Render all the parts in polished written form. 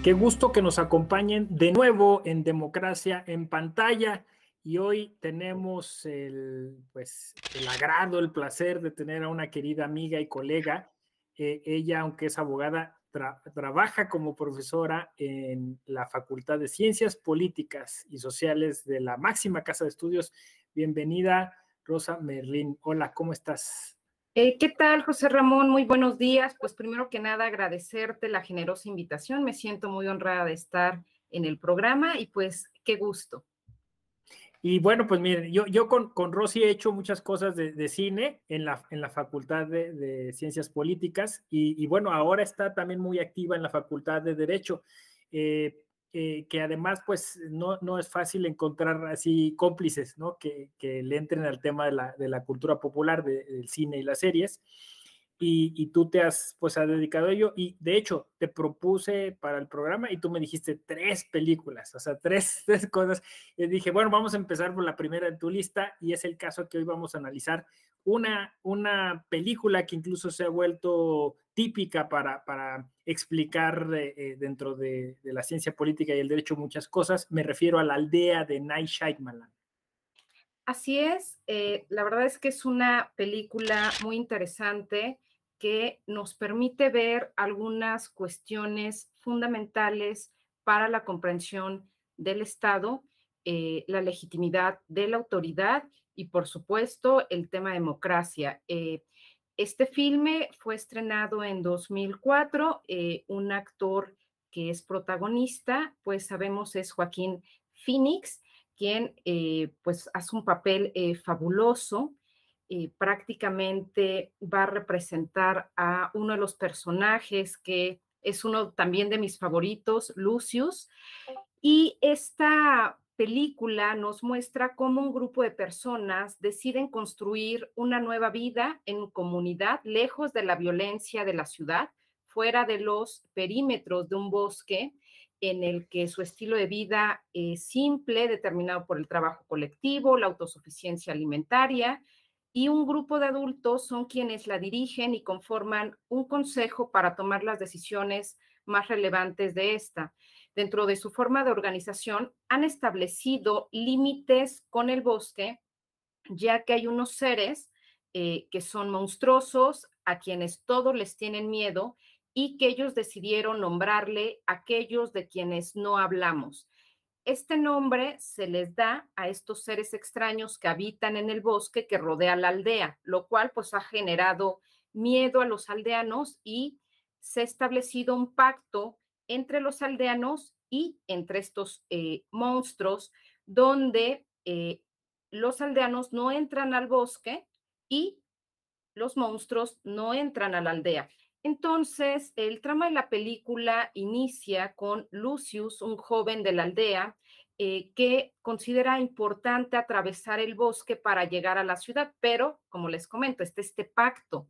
Qué gusto que nos acompañen de nuevo en Democracia en Pantalla. Y hoy tenemos el agrado, el placer de tener a una querida amiga y colega. Ella, aunque es abogada, trabaja como profesora en la Facultad de Ciencias Políticas y Sociales de la máxima casa de estudios. Bienvenida, Rosa Merlín. Hola, ¿cómo estás? ¿Qué tal, José Ramón? Muy buenos días. Pues primero que nada, agradecerte la generosa invitación. Me siento muy honrada de estar en el programa y pues qué gusto. Y bueno, pues miren, yo con Rosy he hecho muchas cosas de cine en la Facultad de Ciencias Políticas y bueno, ahora está también muy activa en la Facultad de Derecho, que además pues no es fácil encontrar así cómplices, ¿no? Que le entren al tema de la cultura popular, del cine y las series. Y tú te has dedicado a ello y de hecho te propuse para el programa y tú me dijiste 3 películas, o sea, tres cosas. Y dije, bueno, vamos a empezar por la primera en tu lista y es el caso que hoy vamos a analizar. Una película que incluso se ha vuelto típica para explicar dentro de la ciencia política y el derecho muchas cosas. Me refiero a La aldea de Night Shyamalan. Así es, la verdad es que es una película muy interesante que nos permite ver algunas cuestiones fundamentales para la comprensión del Estado, la legitimidad de la autoridad y, por supuesto, el tema democracia. Este filme fue estrenado en 2004, un actor que es protagonista, pues sabemos es Joaquín Phoenix, quien pues hace un papel fabuloso. Prácticamente va a representar a uno de los personajes que es uno también de mis favoritos, Lucius. Y esta película nos muestra cómo un grupo de personas deciden construir una nueva vida en comunidad, lejos de la violencia de la ciudad, fuera de los perímetros de un bosque en el que su estilo de vida es simple, determinado por el trabajo colectivo, la autosuficiencia alimentaria, y un grupo de adultos son quienes la dirigen y conforman un consejo para tomar las decisiones más relevantes de esta. Dentro de su forma de organización, han establecido límites con el bosque, ya que hay unos seres que son monstruosos, a quienes todos les tienen miedo y que ellos decidieron nombrarle aquellos de quienes no hablamos. Este nombre se les da a estos seres extraños que habitan en el bosque que rodea la aldea, lo cual pues ha generado miedo a los aldeanos y se ha establecido un pacto entre los aldeanos y entre estos monstruos, donde los aldeanos no entran al bosque y los monstruos no entran a la aldea. Entonces, el trama de la película inicia con Lucius, un joven de la aldea, que considera importante atravesar el bosque para llegar a la ciudad, pero, como les comento, este pacto.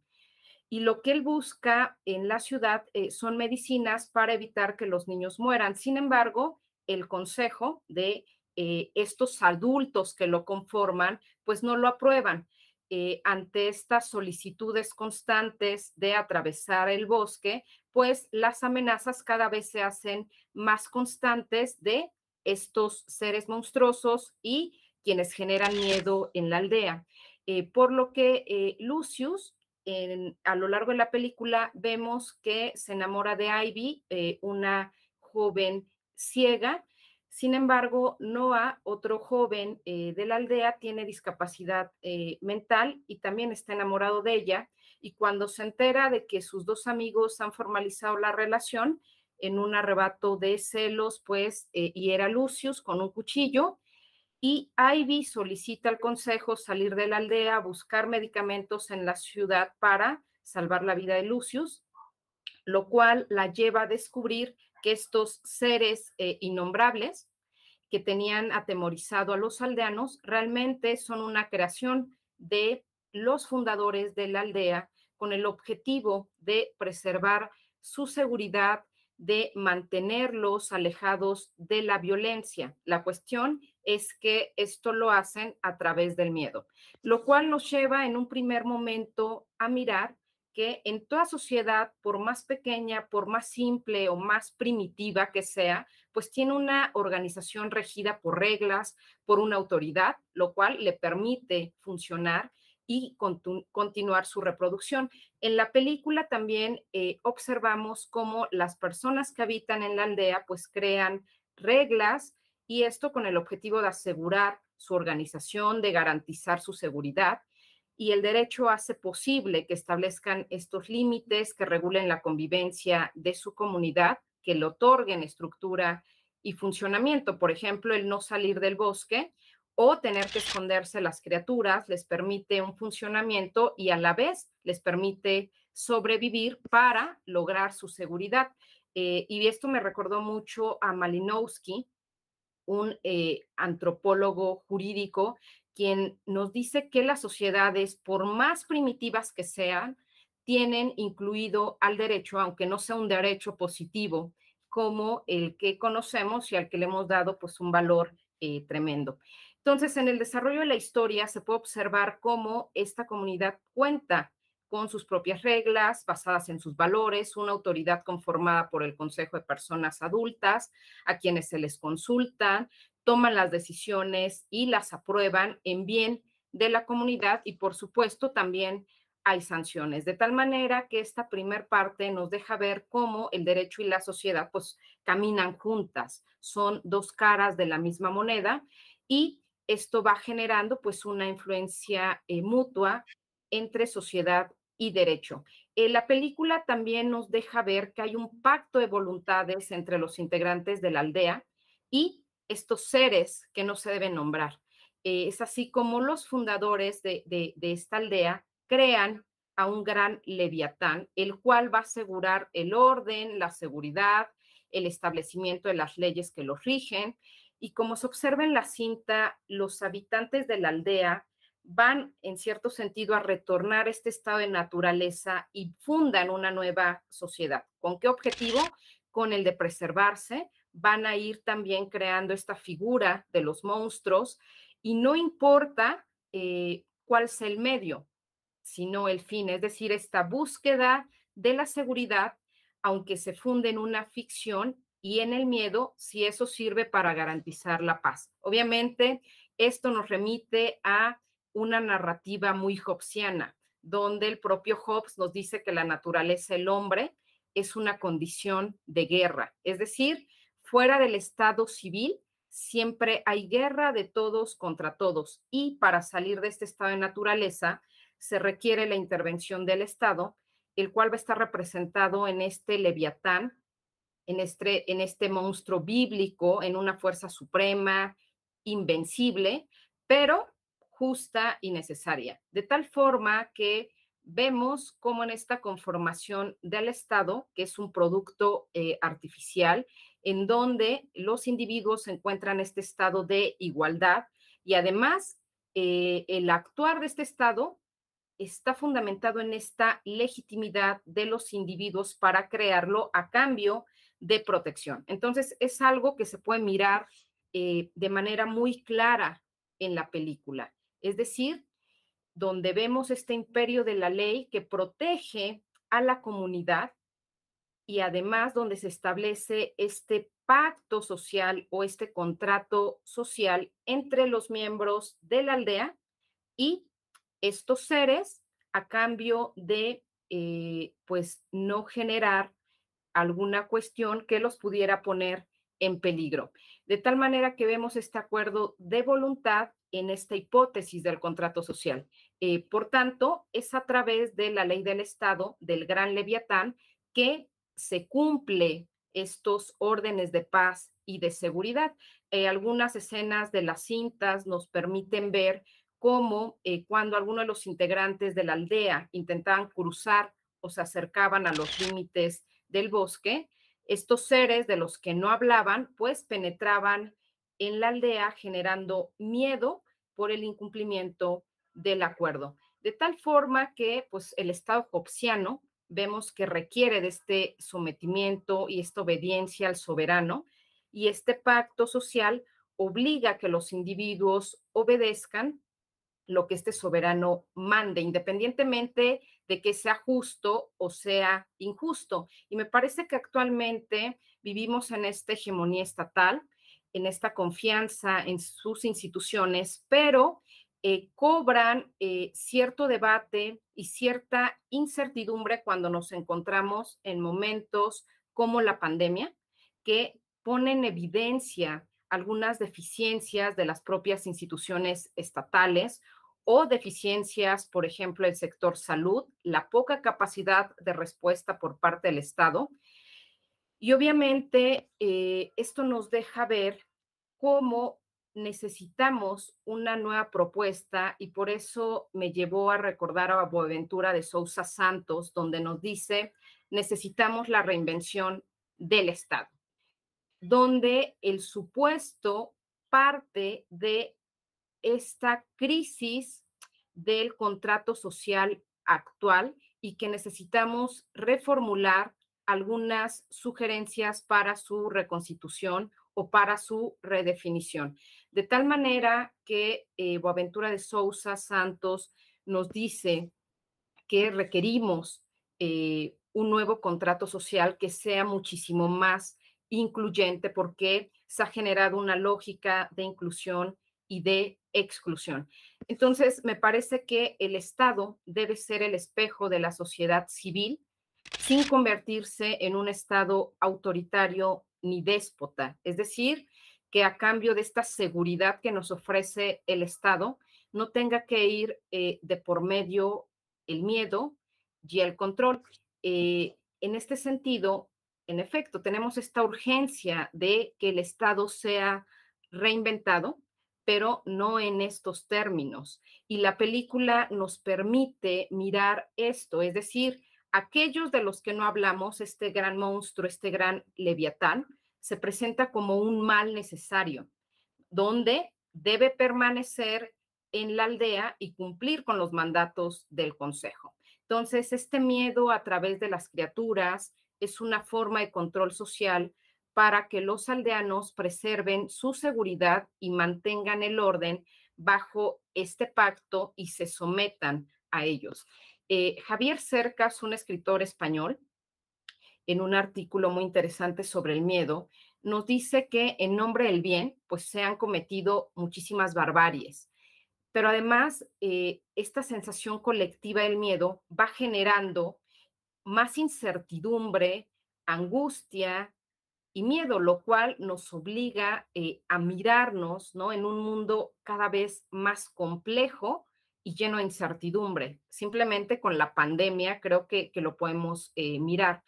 Y lo que él busca en la ciudad son medicinas para evitar que los niños mueran. Sin embargo, el consejo de estos adultos que lo conforman, pues no lo aprueban. Ante estas solicitudes constantes de atravesar el bosque, pues las amenazas cada vez se hacen más constantes de estos seres monstruosos y quienes generan miedo en la aldea. Por lo que Lucius, a lo largo de la película, vemos que se enamora de Ivy, una joven ciega. Sin embargo, Noah, otro joven de la aldea, tiene discapacidad mental y también está enamorado de ella. Y cuando se entera de que sus dos amigos han formalizado la relación, en un arrebato de celos, pues hiere a Lucius con un cuchillo y Ivy solicita al consejo salir de la aldea, buscar medicamentos en la ciudad para salvar la vida de Lucius, lo cual la lleva a descubrir que estos seres innombrables que tenían atemorizado a los aldeanos realmente son una creación de los fundadores de la aldea con el objetivo de preservar su seguridad, de mantenerlos alejados de la violencia. La cuestión es que esto lo hacen a través del miedo, lo cual nos lleva en un primer momento a mirar que en toda sociedad, por más pequeña, por más simple o más primitiva que sea, pues tiene una organización regida por reglas, por una autoridad, lo cual le permite funcionar y continuar su reproducción. En la película también observamos cómo las personas que habitan en la aldea pues crean reglas y esto con el objetivo de asegurar su organización, de garantizar su seguridad. Y el derecho hace posible que establezcan estos límites, que regulen la convivencia de su comunidad, que le otorguen estructura y funcionamiento. Por ejemplo, el no salir del bosque o tener que esconderse las criaturas les permite un funcionamiento y a la vez les permite sobrevivir para lograr su seguridad. Y esto me recordó mucho a Malinowski, un antropólogo jurídico, quien nos dice que las sociedades, por más primitivas que sean, tienen incluido al derecho, aunque no sea un derecho positivo, como el que conocemos y al que le hemos dado pues un valor tremendo. Entonces, en el desarrollo de la historia se puede observar cómo esta comunidad cuenta con sus propias reglas basadas en sus valores, una autoridad conformada por el Consejo de Personas Adultas, a quienes se les consultan, toman las decisiones y las aprueban en bien de la comunidad y, por supuesto, también hay sanciones, de tal manera que esta primer parte nos deja ver cómo el derecho y la sociedad pues caminan juntas, son dos caras de la misma moneda y esto va generando pues una influencia mutua entre sociedad y derecho. La película también nos deja ver que hay un pacto de voluntades entre los integrantes de la aldea y estos seres que no se deben nombrar. Es así como los fundadores de esta aldea crean a un gran leviatán, el cual va a asegurar el orden, la seguridad, el establecimiento de las leyes que los rigen. Y como se observa en la cinta, los habitantes de la aldea van, en cierto sentido, a retornar a este estado de naturaleza y fundan una nueva sociedad. ¿Con qué objetivo? Con el de preservarse. Van a ir también creando esta figura de los monstruos y no importa cuál sea el medio, sino el fin, es decir, esta búsqueda de la seguridad, aunque se funde en una ficción y en el miedo, si eso sirve para garantizar la paz. Obviamente, esto nos remite a una narrativa muy hobbesiana, donde el propio Hobbes nos dice que la naturaleza del hombre es una condición de guerra, es decir, fuera del estado civil siempre hay guerra de todos contra todos y para salir de este estado de naturaleza se requiere la intervención del Estado, el cual va a estar representado en este leviatán, en este monstruo bíblico, en una fuerza suprema, invencible, pero justa y necesaria. De tal forma que vemos cómo en esta conformación del Estado, que es un producto artificial, en donde los individuos encuentran este estado de igualdad y además el actuar de este Estado está fundamentado en esta legitimidad de los individuos para crearlo a cambio de protección. Entonces, es algo que se puede mirar de manera muy clara en la película. Es decir, donde vemos este imperio de la ley que protege a la comunidad y además donde se establece este pacto social o este contrato social entre los miembros de la aldea y estos seres a cambio de pues no generar alguna cuestión que los pudiera poner en peligro. De tal manera que vemos este acuerdo de voluntad en esta hipótesis del contrato social. Por tanto, es a través de la ley del Estado, del gran Leviatán, que se cumple estos órdenes de paz y de seguridad. Algunas escenas de las cintas nos permiten ver cómo cuando algunos de los integrantes de la aldea intentaban cruzar o se acercaban a los límites del bosque, estos seres de los que no hablaban, pues penetraban en la aldea generando miedo por el incumplimiento del acuerdo. De tal forma que pues el Estado hobbesiano vemos que requiere de este sometimiento y esta obediencia al soberano y este pacto social obliga a que los individuos obedezcan lo que este soberano mande, independientemente de que sea justo o sea injusto. Y me parece que actualmente vivimos en esta hegemonía estatal, en esta confianza en sus instituciones, pero cobran cierto debate y cierta incertidumbre cuando nos encontramos en momentos como la pandemia, que pone en evidencia algunas deficiencias de las propias instituciones estatales o deficiencias, por ejemplo, el sector salud, la poca capacidad de respuesta por parte del Estado. Y obviamente esto nos deja ver cómo necesitamos una nueva propuesta y por eso me llevó a recordar a Boaventura de Sousa Santos, donde nos dice, necesitamos la reinvención del Estado, donde el supuesto parte de esta crisis del contrato social actual y que necesitamos reformular algunas sugerencias para su reconstitución o para su redefinición. De tal manera que Boaventura de Sousa Santos nos dice que requerimos un nuevo contrato social que sea muchísimo más incluyente porque se ha generado una lógica de inclusión y de exclusión. Entonces, me parece que el Estado debe ser el espejo de la sociedad civil sin convertirse en un Estado autoritario ni déspota. Es decir, que a cambio de esta seguridad que nos ofrece el Estado, no tenga que ir de por medio el miedo y el control. En este sentido, en efecto, tenemos esta urgencia de que el Estado sea reinventado, pero no en estos términos. Y la película nos permite mirar esto, es decir, aquellos de los que no hablamos, este gran monstruo, este gran leviatán, se presenta como un mal necesario, donde debe permanecer en la aldea y cumplir con los mandatos del consejo. Entonces, este miedo a través de las criaturas es una forma de control social para que los aldeanos preserven su seguridad y mantengan el orden bajo este pacto y se sometan a ellos. Javier Cercas, un escritor español, en un artículo muy interesante sobre el miedo, nos dice que en nombre del bien, pues se han cometido muchísimas barbaries, pero además esta sensación colectiva del miedo va generando más incertidumbre, angustia y miedo, lo cual nos obliga a mirarnos, ¿no? En un mundo cada vez más complejo y lleno de incertidumbre. Simplemente con la pandemia creo que lo podemos mirar.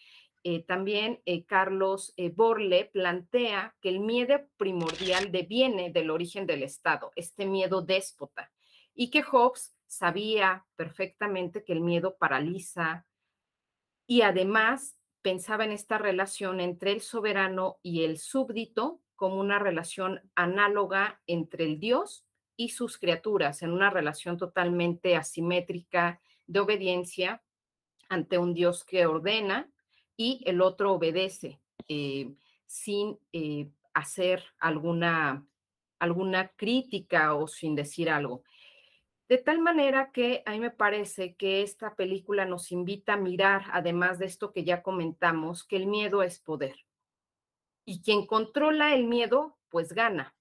También Carlos Borle plantea que el miedo primordial deviene del origen del Estado, este miedo déspota, y que Hobbes sabía perfectamente que el miedo paraliza y además pensaba en esta relación entre el soberano y el súbdito como una relación análoga entre el Dios y sus criaturas, en una relación totalmente asimétrica de obediencia ante un Dios que ordena y el otro obedece sin hacer alguna crítica o sin decir algo. De tal manera que a mí me parece que esta película nos invita a mirar, además de esto que ya comentamos, que el miedo es poder. Y quien controla el miedo, pues gana.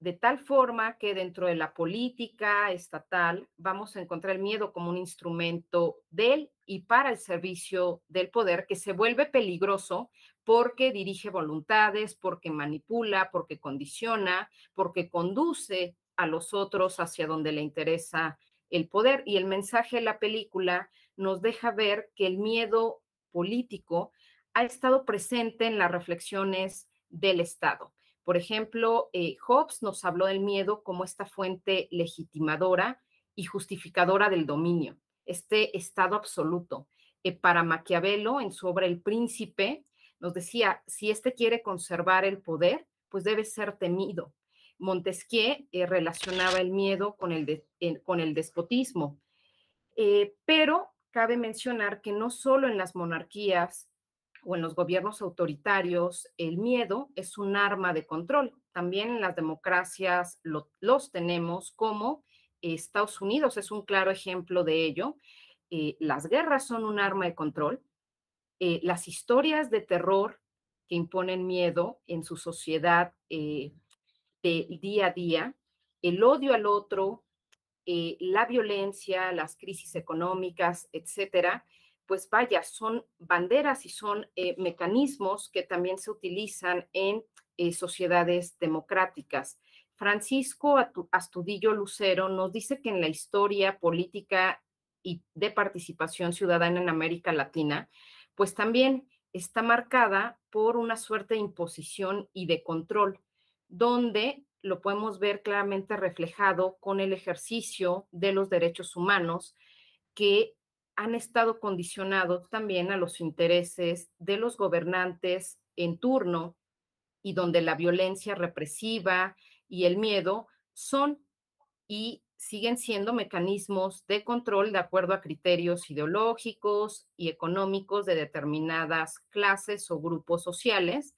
De tal forma que dentro de la política estatal vamos a encontrar el miedo como un instrumento del y para el servicio del poder que se vuelve peligroso porque dirige voluntades, porque manipula, porque condiciona, porque conduce a los otros hacia donde le interesa el poder. Y el mensaje de la película nos deja ver que el miedo político ha estado presente en las reflexiones del Estado. Por ejemplo, Hobbes nos habló del miedo como esta fuente legitimadora y justificadora del dominio, este estado absoluto. Para Maquiavelo, en su obra El Príncipe, nos decía, si éste quiere conservar el poder, pues debe ser temido. Montesquieu relacionaba el miedo con el despotismo. Pero cabe mencionar que no solo en las monarquías o en los gobiernos autoritarios, el miedo es un arma de control. También en las democracias los tenemos, como Estados Unidos es un claro ejemplo de ello. las guerras son un arma de control, las historias de terror que imponen miedo en su sociedad de día a día, el odio al otro, la violencia, las crisis económicas, etcétera, pues vaya, son banderas y son mecanismos que también se utilizan en sociedades democráticas. Francisco Astudillo Lucero nos dice que en la historia política y de participación ciudadana en América Latina, pues también está marcada por una suerte de imposición y de control, donde lo podemos ver claramente reflejado con el ejercicio de los derechos humanos que han estado condicionados también a los intereses de los gobernantes en turno y donde la violencia represiva y el miedo son y siguen siendo mecanismos de control de acuerdo a criterios ideológicos y económicos de determinadas clases o grupos sociales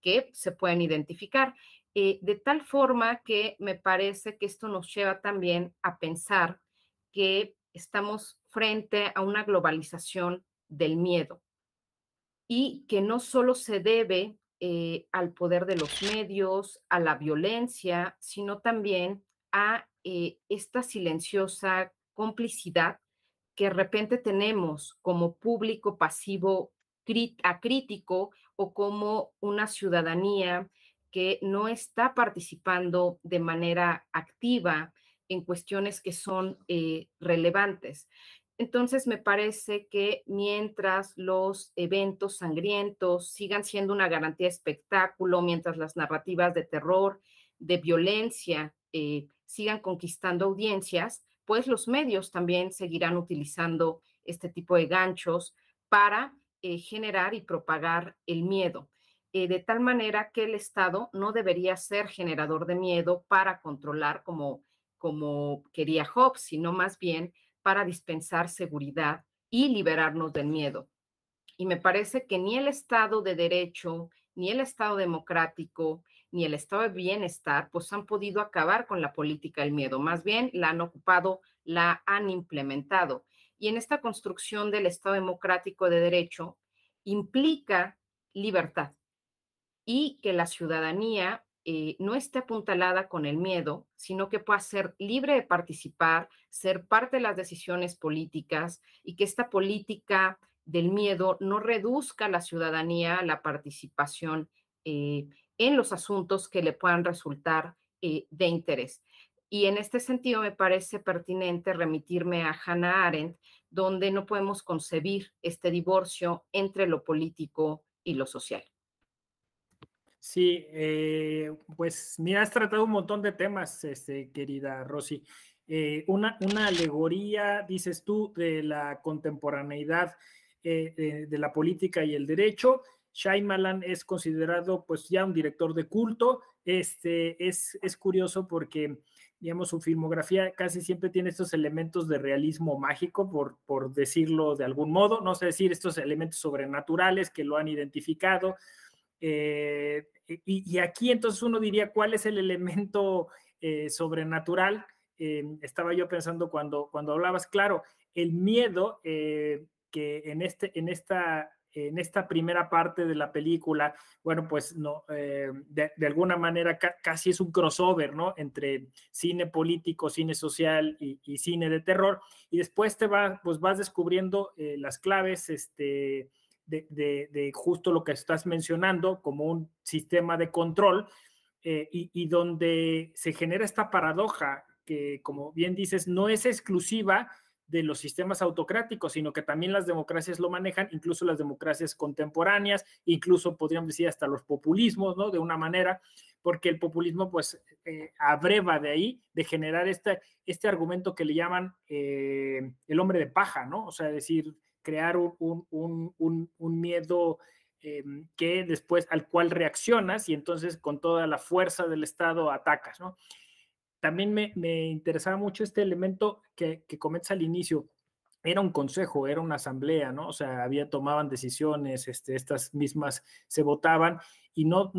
que se pueden identificar. De tal forma que me parece que esto nos lleva también a pensar que estamos frente a una globalización del miedo y que no solo se debe al poder de los medios, a la violencia, sino también a esta silenciosa complicidad que de repente tenemos como público pasivo acrítico o como una ciudadanía que no está participando de manera activa en cuestiones que son relevantes. Entonces, me parece que mientras los eventos sangrientos sigan siendo una garantía de espectáculo, mientras las narrativas de terror, de violencia, sigan conquistando audiencias, pues los medios también seguirán utilizando este tipo de ganchos para generar y propagar el miedo. De tal manera que el Estado no debería ser generador de miedo para controlar como quería Hobbes, sino más bien para dispensar seguridad y liberarnos del miedo. Y me parece que ni el Estado de Derecho, ni el Estado democrático, ni el Estado de bienestar, pues han podido acabar con la política del miedo. Más bien la han ocupado, la han implementado. Y en esta construcción del Estado democrático de derecho implica libertad y que la ciudadanía no esté apuntalada con el miedo, sino que pueda ser libre de participar, ser parte de las decisiones políticas y que esta política del miedo no reduzca a la ciudadanía a la participación en los asuntos que le puedan resultar de interés. Y en este sentido me parece pertinente remitirme a Hannah Arendt, donde no podemos concebir este divorcio entre lo político y lo social. Sí, pues mira, has tratado un montón de temas, querida Rosy. Una alegoría, dices tú, de la contemporaneidad de la política y el derecho. Shyamalan es considerado pues ya un director de culto. Es curioso porque, digamos, su filmografía casi siempre tiene estos elementos de realismo mágico, por decirlo de algún modo, no sé decir, estos elementos sobrenaturales que lo han identificado. Y aquí entonces uno diría, ¿cuál es el elemento sobrenatural? Estaba yo pensando cuando hablabas, claro, el miedo que en esta primera parte de la película, bueno, pues no, de alguna manera casi es un crossover, ¿no? Entre cine político, cine social y cine de terror, y después pues vas descubriendo las claves, de justo lo que estás mencionando como un sistema de control y donde se genera esta paradoja que, como bien dices, no es exclusiva de los sistemas autocráticos, sino que también las democracias lo manejan, incluso las democracias contemporáneas, incluso podríamos decir hasta los populismos, ¿no? De una manera, porque el populismo pues abreva de ahí, de generar este argumento que le llaman el hombre de paja, ¿no? O sea, decir, crear un miedo que después al cual reaccionas y entonces con toda la fuerza del Estado atacas, ¿no? También me interesaba mucho este elemento que comentas al inicio. Era un consejo, era una asamblea, ¿no? O sea, tomaban decisiones, estas mismas se votaban y no,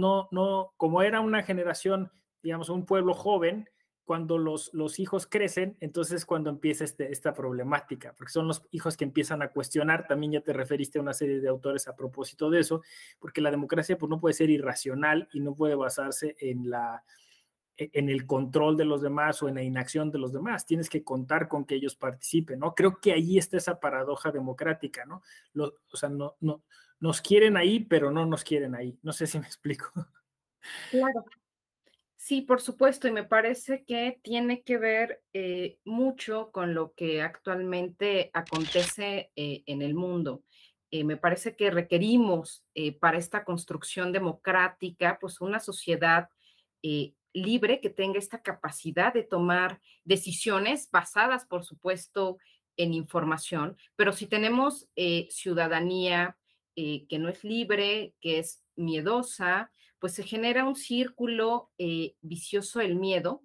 como era una generación, digamos, un pueblo joven, cuando los hijos crecen, entonces cuando empieza esta problemática, porque son los hijos que empiezan a cuestionar, también ya te referiste a una serie de autores a propósito de eso, porque la democracia pues no puede ser irracional y no puede basarse en el control de los demás o en la inacción de los demás. Tienes que contar con que ellos participen, ¿no? Creo que ahí está esa paradoja democrática, ¿no? O sea, no, nos quieren ahí, pero no nos quieren ahí. No sé si me explico. Claro. Sí, por supuesto, y me parece que tiene que ver mucho con lo que actualmente acontece en el mundo. Me parece que requerimos para esta construcción democrática, pues una sociedad libre que tenga esta capacidad de tomar decisiones basadas, por supuesto, en información, pero si tenemos ciudadanía que no es libre, que es miedosa, pues se genera un círculo vicioso el miedo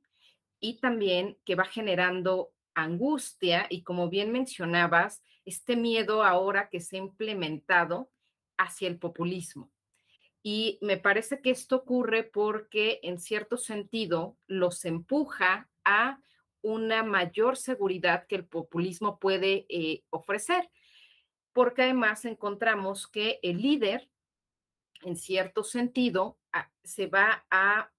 y también que va generando angustia y como bien mencionabas, este miedo ahora que se ha implementado hacia el populismo. Y me parece que esto ocurre porque en cierto sentido los empuja a una mayor seguridad que el populismo puede ofrecer, porque además encontramos que el líder en cierto sentido, se va a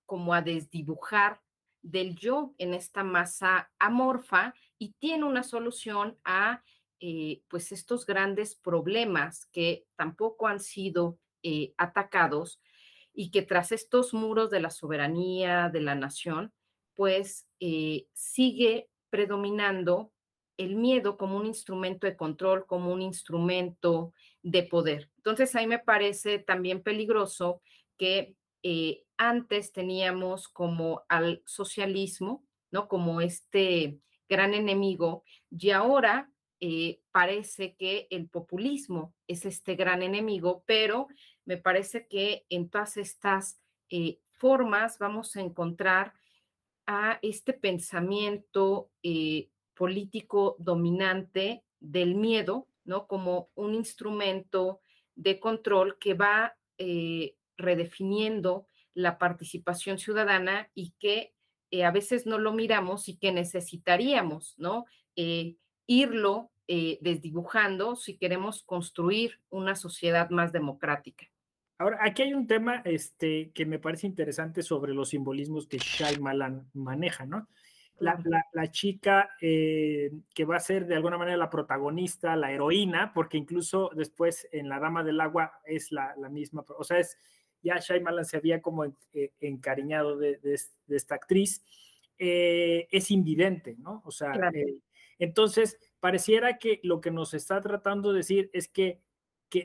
como a desdibujar del yo en esta masa amorfa y tiene una solución a pues estos grandes problemas que tampoco han sido atacados y que tras estos muros de la soberanía de la nación, pues sigue predominando el miedo como un instrumento de control, como un instrumento de poder. Entonces, ahí me parece también peligroso que antes teníamos como al socialismo, ¿no? Como este gran enemigo, y ahora parece que el populismo es este gran enemigo, pero me parece que en todas estas formas vamos a encontrar a este pensamiento político dominante del miedo, ¿no? Como un instrumento de control que va redefiniendo la participación ciudadana y que a veces no lo miramos y que necesitaríamos, ¿no? Irlo desdibujando si queremos construir una sociedad más democrática. Ahora, aquí hay un tema que me parece interesante sobre los simbolismos que Shyamalan maneja, ¿no? Claro. La chica que va a ser de alguna manera la protagonista, la heroína, porque incluso después en La Dama del Agua es la misma, o sea, ya Shyamalan se había como encariñado de esta actriz, es invidente, ¿no? O sea, Claro. entonces pareciera que lo que nos está tratando de decir es que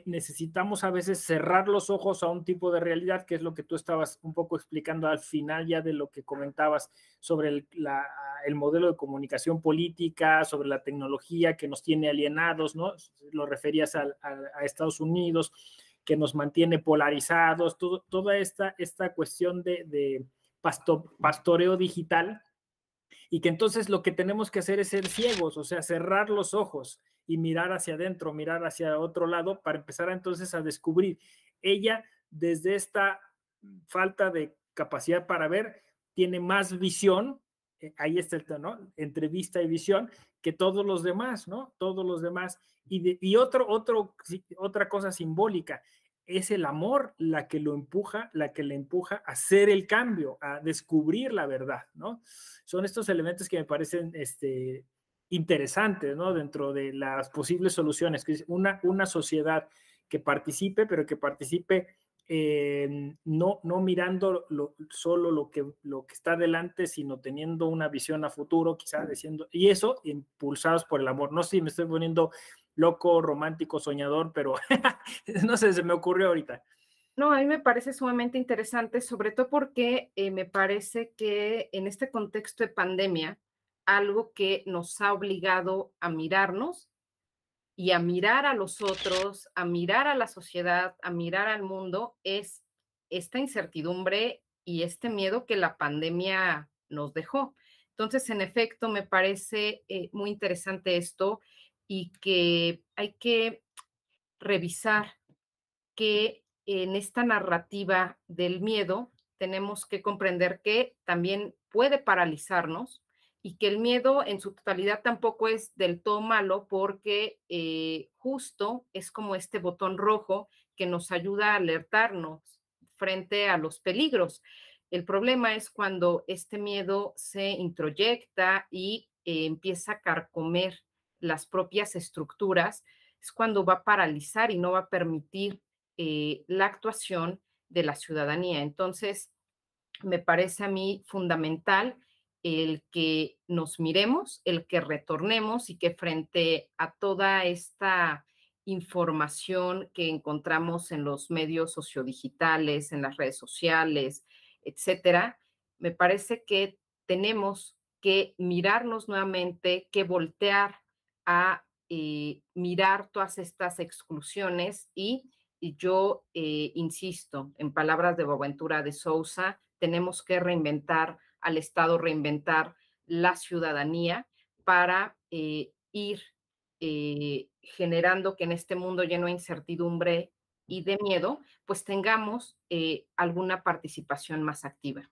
necesitamos a veces cerrar los ojos a un tipo de realidad, que es lo que tú estabas un poco explicando al final ya de lo que comentabas sobre el modelo de comunicación política, sobre la tecnología que nos tiene alienados, ¿no? Lo referías a Estados Unidos, que nos mantiene polarizados, toda esta cuestión de pastoreo digital, y que entonces lo que tenemos que hacer es ser ciegos, o sea, cerrar los ojos y mirar hacia adentro, mirar hacia otro lado para empezar entonces a descubrir. Ella, desde esta falta de capacidad para ver, tiene más visión, ahí está el tema, ¿no? Entre vista y visión, que todos los demás, ¿no? Todos los demás. Y otra cosa simbólica, es el amor la que lo empuja, la que le empuja a hacer el cambio, a descubrir la verdad, ¿no? Son estos elementos que me parecen interesantes, ¿no? Dentro de las posibles soluciones, que es una sociedad que participe, pero que participe no mirando solo lo que está delante, sino teniendo una visión a futuro, quizás diciendo, y eso impulsados por el amor. No sé si me estoy poniendo loco, romántico, soñador, pero no sé, se me ocurrió ahorita. No, a mí me parece sumamente interesante, sobre todo porque me parece que en este contexto de pandemia, algo que nos ha obligado a mirarnos y a mirar a los otros, a mirar a la sociedad, a mirar al mundo, es esta incertidumbre y este miedo que la pandemia nos dejó. Entonces, en efecto, me parece muy interesante esto y que hay que revisar que en esta narrativa del miedo tenemos que comprender que también puede paralizarnos y que el miedo en su totalidad tampoco es del todo malo porque justo es como este botón rojo que nos ayuda a alertarnos frente a los peligros. El problema es cuando este miedo se introyecta y empieza a carcomer las propias estructuras, es cuando va a paralizar y no va a permitir la actuación de la ciudadanía. Entonces, me parece a mí fundamental el que nos miremos, el que retornemos y que frente a toda esta información que encontramos en los medios sociodigitales, en las redes sociales, etcétera, me parece que tenemos que mirarnos nuevamente, que voltear a mirar todas estas exclusiones y yo insisto, en palabras de Boaventura de Sousa, tenemos que reinventar al Estado, reinventar la ciudadanía para ir generando que en este mundo lleno de incertidumbre y de miedo, pues tengamos alguna participación más activa.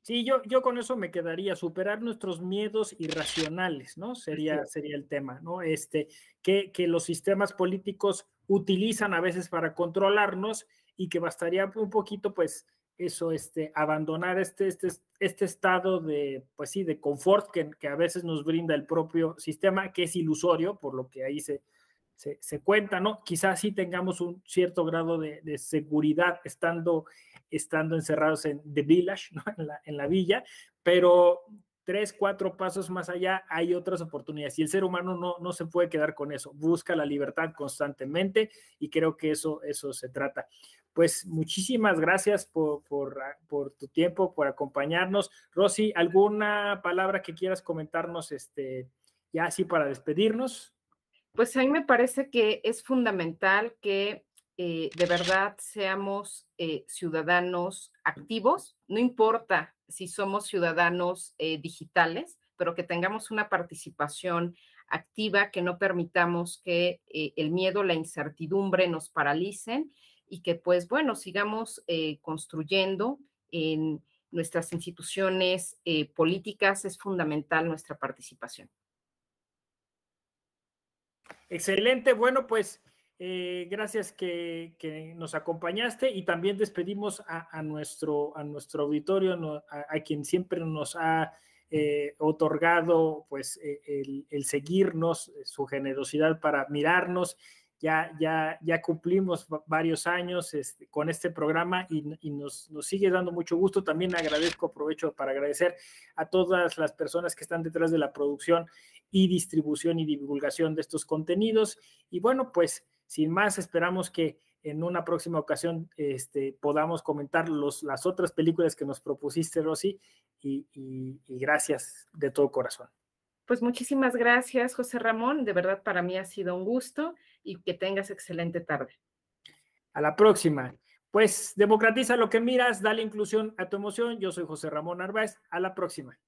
Sí, yo con eso me quedaría, superar nuestros miedos irracionales, ¿no? Sería el tema, ¿no? Que los sistemas políticos utilizan a veces para controlarnos y que bastaría un poquito, pues, eso, abandonar este estado de, pues sí, de confort que a veces nos brinda el propio sistema, que es ilusorio, por lo que ahí se cuenta, ¿no? Quizás sí tengamos un cierto grado de seguridad estando encerrados en The Village, ¿no? en la villa, pero 3, 4 pasos más allá hay otras oportunidades y el ser humano no se puede quedar con eso, busca la libertad constantemente y creo que eso se trata. Pues muchísimas gracias por tu tiempo, por acompañarnos. Rosy, ¿alguna palabra que quieras comentarnos ya así para despedirnos? Pues a mí me parece que es fundamental que de verdad seamos ciudadanos activos, no importa si somos ciudadanos digitales, pero que tengamos una participación activa, que no permitamos que el miedo, la incertidumbre nos paralicen y que pues bueno, sigamos construyendo en nuestras instituciones políticas, es fundamental nuestra participación. Excelente, bueno, pues gracias que nos acompañaste y también despedimos a nuestro auditorio, a quien siempre nos ha otorgado pues el seguirnos, su generosidad para mirarnos. Ya cumplimos varios años con este programa y nos sigue dando mucho gusto. También aprovecho para agradecer a todas las personas que están detrás de la producción y distribución y divulgación de estos contenidos. Y bueno, pues sin más, esperamos que en una próxima ocasión podamos comentar las otras películas que nos propusiste, Rosy, y gracias de todo corazón. Pues muchísimas gracias, José Ramón. De verdad, para mí ha sido un gusto y que tengas excelente tarde. A la próxima. Pues democratiza lo que miras, dale inclusión a tu emoción. Yo soy José Ramón Narváez. A la próxima.